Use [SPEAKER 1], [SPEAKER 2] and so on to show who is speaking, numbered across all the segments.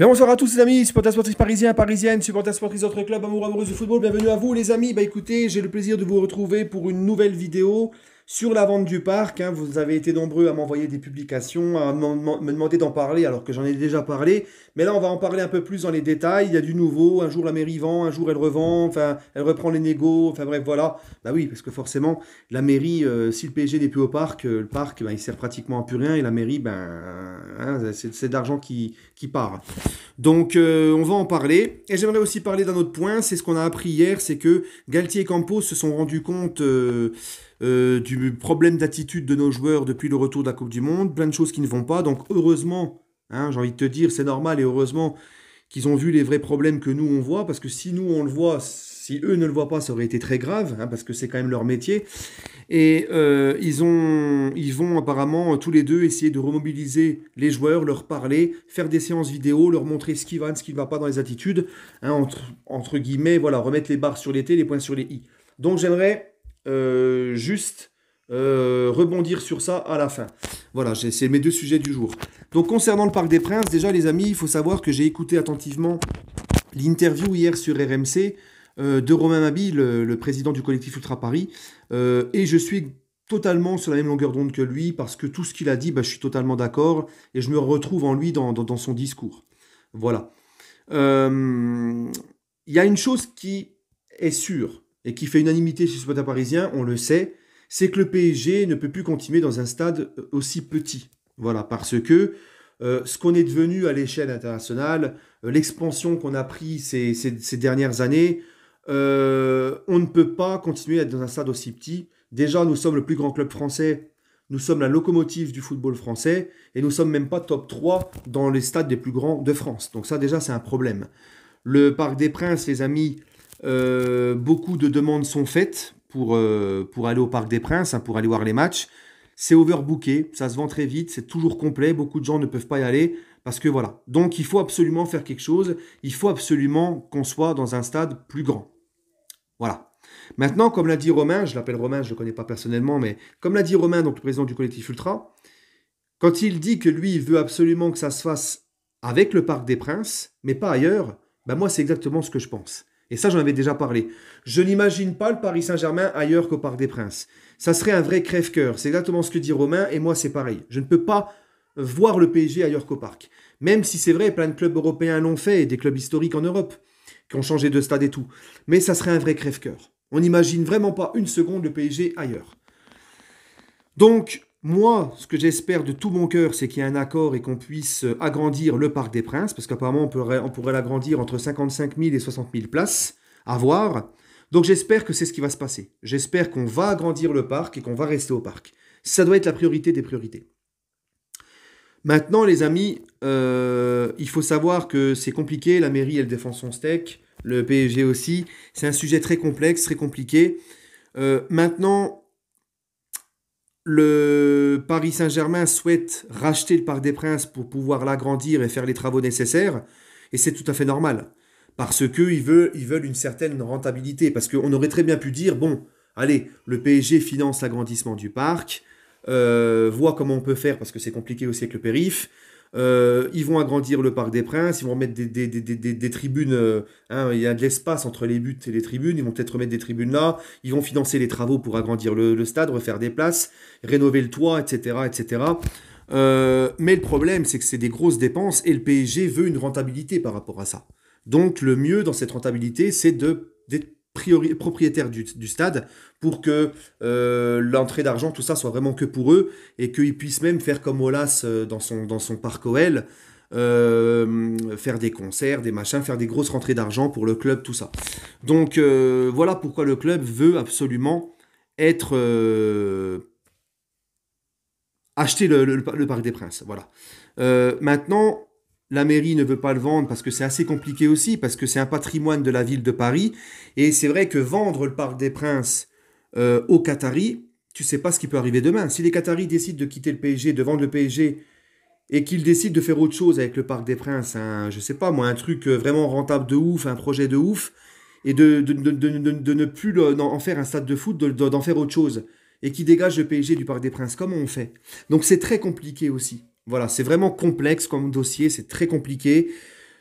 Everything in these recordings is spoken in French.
[SPEAKER 1] Bien, bonsoir à tous les amis, supporters sportifs parisiens, parisiennes, supporters sportifs d'autres clubs, amoureux du football, bienvenue à vous les amis. Bah écoutez, j'ai le plaisir de vous retrouver pour une nouvelle vidéo sur la vente du parc. Vous avez été nombreux à m'envoyer des publications, à me demander d'en parler alors que j'en ai déjà parlé. Mais là on va en parler un peu plus dans les détails, il y a du nouveau, un jour la mairie vend, un jour elle revend, enfin elle reprend les négos, enfin bref voilà. Bah oui, parce que forcément la mairie, si le PSG n'est plus au parc, le parc il sert pratiquement à plus rien et la mairie, c'est d'argent qui part. Donc on va en parler. Et j'aimerais aussi parler d'un autre point, c'est ce qu'on a appris hier, c'est que Galtier et Campos se sont rendus compte du problème d'attitude de nos joueurs depuis le retour de la Coupe du Monde, plein de choses qui ne vont pas. Donc heureusement, j'ai envie de te dire, c'est normal et heureusement qu'ils ont vu les vrais problèmes que nous on voit, parce que si nous on le voit, si eux ne le voient pas, ça aurait été très grave, parce que c'est quand même leur métier. Et ils vont apparemment tous les deux essayer de remobiliser les joueurs, leur parler, faire des séances vidéo, leur montrer ce qui va, ce qui ne va pas dans les attitudes, entre guillemets, voilà, remettre les barres sur les T, les points sur les I. Donc j'aimerais juste rebondir sur ça à la fin. Voilà, c'est mes deux sujets du jour. Donc concernant le Parc des Princes, déjà les amis, il faut savoir que j'ai écouté attentivement l'interview hier sur RMC de Romain Mabille, le président du collectif Ultra Paris, et je suis totalement sur la même longueur d'onde que lui, parce que tout ce qu'il a dit, je suis totalement d'accord, et je me retrouve en lui dans son discours. Voilà. Il y a une chose qui est sûre, et qui fait unanimité chez les supporters parisiens, on le sait, c'est que le PSG ne peut plus continuer dans un stade aussi petit. Voilà, parce que ce qu'on est devenu à l'échelle internationale, l'expansion qu'on a pris ces dernières années, on ne peut pas continuer à être dans un stade aussi petit. Déjà, nous sommes le plus grand club français, nous sommes la locomotive du football français, et nous sommes même pas top 3 dans les stades les plus grands de France. Donc ça, déjà, c'est un problème. Le Parc des Princes, les amis, beaucoup de demandes sont faites pour aller au Parc des Princes, pour aller voir les matchs. C'est overbooké, ça se vend très vite, c'est toujours complet, beaucoup de gens ne peuvent pas y aller, parce que voilà. Donc il faut absolument faire quelque chose, il faut absolument qu'on soit dans un stade plus grand. Voilà. Maintenant, comme l'a dit Romain, je l'appelle Romain, je ne le connais pas personnellement, mais comme l'a dit Romain, donc le président du collectif Ultra, quand il dit que lui, il veut absolument que ça se fasse avec le Parc des Princes, mais pas ailleurs, moi c'est exactement ce que je pense. Et ça, j'en avais déjà parlé. Je n'imagine pas le Paris Saint-Germain ailleurs qu'au Parc des Princes. Ça serait un vrai crève-cœur. C'est exactement ce que dit Romain, et moi, c'est pareil. Je ne peux pas voir le PSG ailleurs qu'au Parc. Même si c'est vrai, plein de clubs européens l'ont fait, et des clubs historiques en Europe, qui ont changé de stade et tout. Mais ça serait un vrai crève-cœur. On n'imagine vraiment pas une seconde le PSG ailleurs. Donc, moi, ce que j'espère de tout mon cœur, c'est qu'il y ait un accord et qu'on puisse agrandir le Parc des Princes, parce qu'apparemment, on pourrait l'agrandir entre 55 000 et 60 000 places à voir. Donc, j'espère que c'est ce qui va se passer. J'espère qu'on va agrandir le parc et qu'on va rester au parc. Ça doit être la priorité des priorités. Maintenant, les amis, il faut savoir que c'est compliqué. La mairie, elle défend son steak. Le PSG aussi. C'est un sujet très complexe, très compliqué. Maintenant, le Paris Saint-Germain souhaite racheter le Parc des Princes pour pouvoir l'agrandir et faire les travaux nécessaires. Et c'est tout à fait normal. Parce qu'ils veulent une certaine rentabilité. Parce qu'on aurait très bien pu dire, bon, allez, le PSG finance l'agrandissement du parc, voit comment on peut faire, parce que c'est compliqué aussi avec le périph'. Ils vont agrandir le Parc des Princes, ils vont remettre des tribunes, il y a de l'espace entre les buts et les tribunes, ils vont peut-être remettre des tribunes là, ils vont financer les travaux pour agrandir le stade, refaire des places, rénover le toit, etc. etc. Mais le problème, c'est que c'est des grosses dépenses et le PSG veut une rentabilité par rapport à ça. Donc le mieux dans cette rentabilité, c'est d'être propriétaire du stade pour que l'entrée d'argent, tout ça, soit vraiment que pour eux et qu'ils puissent même faire comme Olas dans son parc OL, faire des concerts, des machins, faire des grosses rentrées d'argent pour le club, tout ça. Donc voilà pourquoi le club veut absolument être acheter le Parc des Princes. Voilà. Maintenant, la mairie ne veut pas le vendre parce que c'est assez compliqué aussi, parce que c'est un patrimoine de la ville de Paris. Et c'est vrai que vendre le Parc des Princes aux Qataris, tu sais pas ce qui peut arriver demain. Si les Qataris décident de quitter le PSG, de vendre le PSG, et qu'ils décident de faire autre chose avec le Parc des Princes, je sais pas moi, un truc vraiment rentable de ouf, un projet de ouf, et de ne plus en faire un stade de foot, d'en faire autre chose, et qui dégage le PSG du Parc des Princes, comment on fait? Donc c'est très compliqué aussi. Voilà, c'est vraiment complexe comme dossier, c'est très compliqué.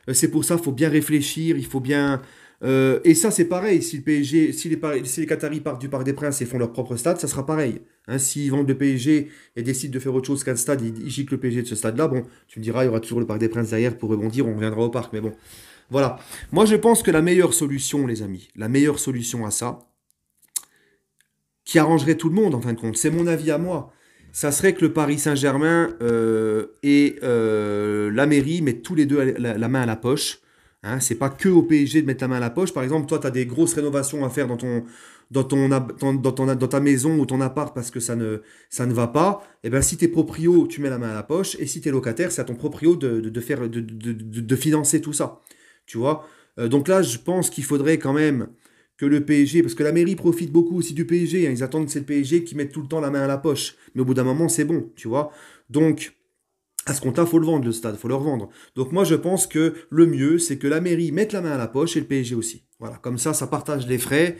[SPEAKER 1] C'est pour ça, il faut bien réfléchir, il faut bien... et ça, c'est pareil, si le PSG, si les Qataris partent du Parc des Princes et font leur propre stade, ça sera pareil. Hein, s'ils vendent le PSG et décident de faire autre chose qu'un stade, ils giclent le PSG de ce stade-là, bon, tu me diras, il y aura toujours le Parc des Princes derrière pour rebondir, on reviendra au parc, mais bon. Voilà. Moi, je pense que la meilleure solution, les amis, la meilleure solution à ça, qui arrangerait tout le monde en fin de compte, c'est mon avis à moi, ça serait que le Paris Saint-Germain et la mairie mettent tous les deux la main à la poche. Hein, c'est pas que au PSG de mettre la main à la poche. Par exemple, toi, tu as des grosses rénovations à faire dans ta maison ou ton appart parce que ça ne va pas. Et ben, si tu es proprio, tu mets la main à la poche. Et si tu es locataire, c'est à ton proprio de financer tout ça. Tu vois? Donc là, je pense qu'il faudrait quand même que le PSG, parce que la mairie profite beaucoup aussi du PSG, hein, ils attendent que c'est le PSG qui mette tout le temps la main à la poche. Mais au bout d'un moment, c'est bon, tu vois. Donc, à ce compte-là, faut le vendre, le stade, faut le revendre. Donc moi, je pense que le mieux, c'est que la mairie mette la main à la poche et le PSG aussi. Voilà, comme ça partage les frais.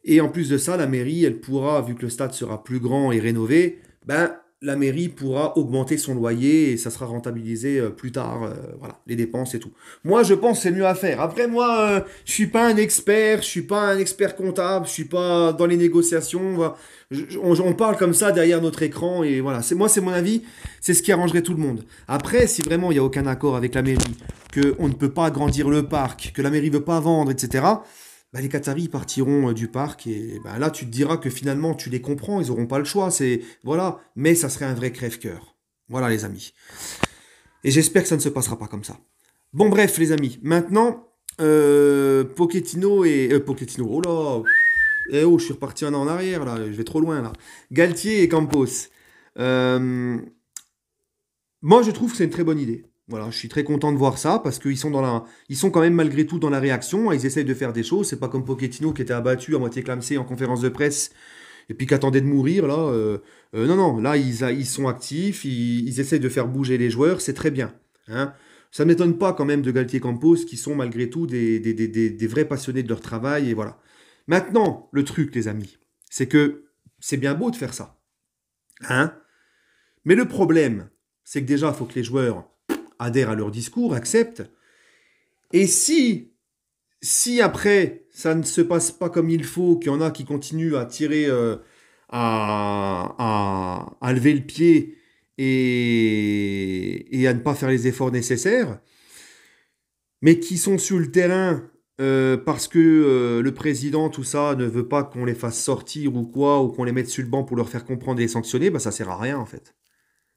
[SPEAKER 1] Et en plus de ça, la mairie, elle pourra, vu que le stade sera plus grand et rénové, ben, la mairie pourra augmenter son loyer et ça sera rentabilisé plus tard, voilà, les dépenses et tout. Moi, je pense que c'est mieux à faire. Après, moi, je suis pas un expert, je suis pas un expert comptable, je suis pas dans les négociations. Voilà. On parle comme ça derrière notre écran et voilà. C'est mon avis, c'est ce qui arrangerait tout le monde. Après, si vraiment il n'y a aucun accord avec la mairie, qu'on ne peut pas agrandir le parc, que la mairie veut pas vendre, etc. Bah, les Qataris partiront du parc et bah, là tu te diras que finalement tu les comprends, ils n'auront pas le choix, c'est voilà, mais ça serait un vrai crève-cœur. Voilà les amis. Et j'espère que ça ne se passera pas comme ça. Bon bref les amis, maintenant Pochettino Pochettino, oh là, je suis reparti un an en arrière là, je vais trop loin là. Galtier et Campos. Euh, Moi, je trouve que c'est une très bonne idée. Voilà, je suis très content de voir ça parce ils sont quand même malgré tout dans la réaction. Ils essayent de faire des choses. C'est pas comme Pochettino qui était abattu à moitié clamsé en conférence de presse et puis qui attendait de mourir là. Non, non, là ils sont actifs. Ils essayent de faire bouger les joueurs. C'est très bien. Hein. Ça ne m'étonne pas quand même de Galtier Campos qui sont malgré tout des vrais passionnés de leur travail et voilà. Maintenant, le truc, les amis, c'est que c'est bien beau de faire ça. Hein. Mais le problème, c'est que déjà, il faut que les joueurs adhèrent à leur discours, acceptent. Et si après, ça ne se passe pas comme il faut, qu'il y en a qui continuent à tirer, à lever le pied et à ne pas faire les efforts nécessaires, mais qui sont sur le terrain parce que le président, tout ça, ne veut pas qu'on les fasse sortir ou quoi, ou qu'on les mette sur le banc pour leur faire comprendre et les sanctionner, bah ça sert à rien en fait.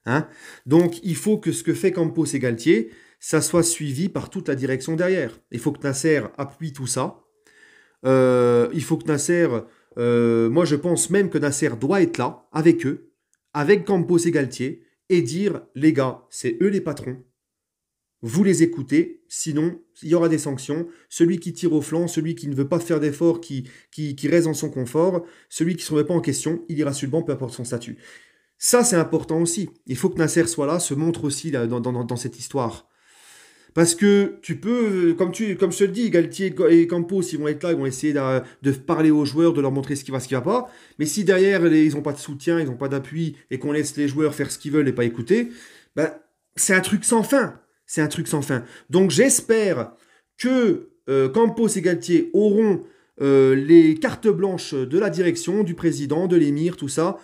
[SPEAKER 1] Hein. Donc, il faut que ce que fait Campos et Galtier, ça soit suivi par toute la direction derrière. Il faut que Nasser appuie tout ça. Il faut que Nasser, moi je pense même que Nasser doit être là, avec eux, avec Campos et Galtier, et dire, les gars, c'est eux les patrons. Vous les écoutez, sinon il y aura des sanctions. Celui qui tire au flanc, celui qui ne veut pas faire d'efforts, qui reste dans son confort, celui qui ne se remet pas en question, il ira sur le banc, peu importe son statut. Ça, c'est important aussi. Il faut que Nasser soit là, se montre aussi là, dans cette histoire. Parce que tu peux, comme je te le dis, Galtier et Campos, ils vont être là, ils vont essayer de parler aux joueurs, de leur montrer ce qui va, ce qui va pas. Mais si derrière, ils n'ont pas de soutien, ils n'ont pas d'appui, et qu'on laisse les joueurs faire ce qu'ils veulent et pas écouter, ben, c'est un truc sans fin. C'est un truc sans fin. Donc j'espère que Campos et Galtier auront les cartes blanches de la direction, du président, de l'émir, tout ça,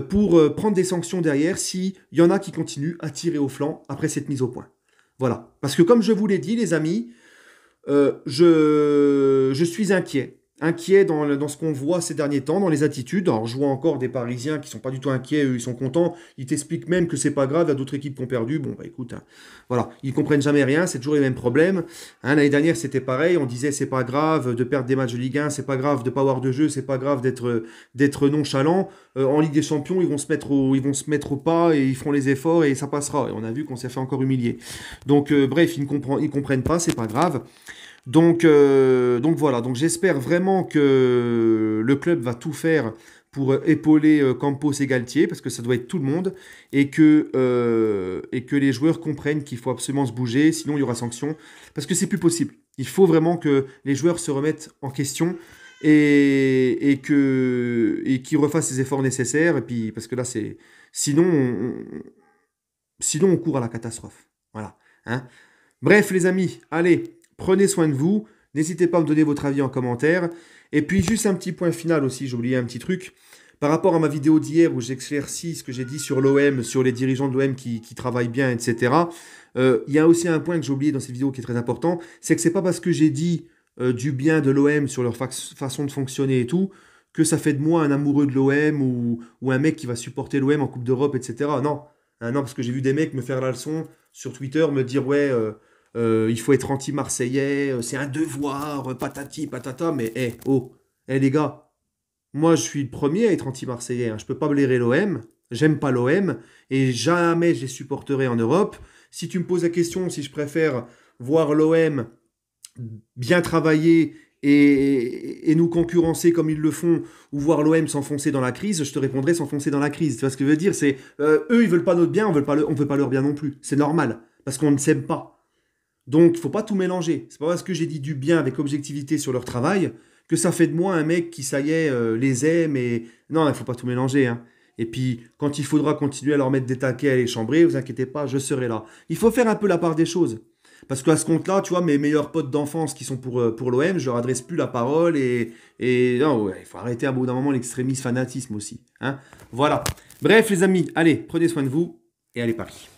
[SPEAKER 1] pour prendre des sanctions derrière s'il y en a qui continuent à tirer au flanc après cette mise au point. Voilà. Parce que comme je vous l'ai dit, les amis, je suis inquiet. Inquiet dans ce qu'on voit ces derniers temps, dans les attitudes. Alors, je vois encore des Parisiens qui sont pas du tout inquiets, eux, ils sont contents. Ils t'expliquent même que c'est pas grave, il y a d'autres équipes qui ont perdu. Bon, bah écoute, hein, voilà, ils comprennent jamais rien, c'est toujours les mêmes problèmes. Hein, l'année dernière, c'était pareil, on disait c'est pas grave de perdre des matchs de Ligue 1, c'est pas grave de pas avoir de jeu, c'est pas grave d'être nonchalant. En Ligue des Champions, ils vont se mettre au pas et ils feront les efforts et ça passera. Et on a vu qu'on s'est fait encore humilier. Donc, bref, ils comprennent pas, c'est pas grave. Donc voilà, donc j'espère vraiment que le club va tout faire pour épauler Campos et Galtier, parce que ça doit être tout le monde, et que les joueurs comprennent qu'il faut absolument se bouger, sinon il y aura sanction, parce que c'est plus possible. Il faut vraiment que les joueurs se remettent en question et qu'ils refassent les efforts nécessaires, et puis, parce que là, sinon on court à la catastrophe. Voilà. Hein. Bref, les amis, allez, prenez soin de vous. N'hésitez pas à me donner votre avis en commentaire. Et puis, juste un petit point final aussi, j'ai oublié un petit truc. Par rapport à ma vidéo d'hier où j'éclaircis ce que j'ai dit sur l'OM, sur les dirigeants de l'OM qui travaillent bien, etc. Il y a aussi un point que j'ai oublié dans cette vidéo qui est très important, c'est que c'est pas parce que j'ai dit du bien de l'OM sur leur façon de fonctionner et tout, que ça fait de moi un amoureux de l'OM ou un mec qui va supporter l'OM en Coupe d'Europe, etc. Non. Hein, non, parce que j'ai vu des mecs me faire la leçon sur Twitter, me dire ouais, il faut être anti-marseillais, c'est un devoir, patati, patata, mais oh, les gars, moi je suis le premier à être anti-marseillais, hein. Je peux pas blairer l'OM, j'aime pas l'OM, et jamais je les supporterai en Europe. Si tu me poses la question si je préfère voir l'OM bien travailler et nous concurrencer comme ils le font, ou voir l'OM s'enfoncer dans la crise, je te répondrai s'enfoncer dans la crise. Tu vois ce que je veux dire? C'est eux, ils veulent pas notre bien, on veut pas leur bien non plus. C'est normal, parce qu'on ne s'aime pas. Donc, il faut pas tout mélanger. C'est pas parce que j'ai dit du bien avec objectivité sur leur travail que ça fait de moi un mec qui, ça y est, les aime et... Non, il faut pas tout mélanger, hein. Et puis, quand il faudra continuer à leur mettre des taquets, à les chambrer, vous inquiétez pas, je serai là. Il faut faire un peu la part des choses. Parce qu'à ce compte-là, tu vois, mes meilleurs potes d'enfance qui sont pour l'OM, je leur adresse plus la parole et non, ouais, il faut arrêter à bout d'un moment l'extrémisme fanatisme aussi, hein. Voilà. Bref, les amis, allez, prenez soin de vous et allez Paris.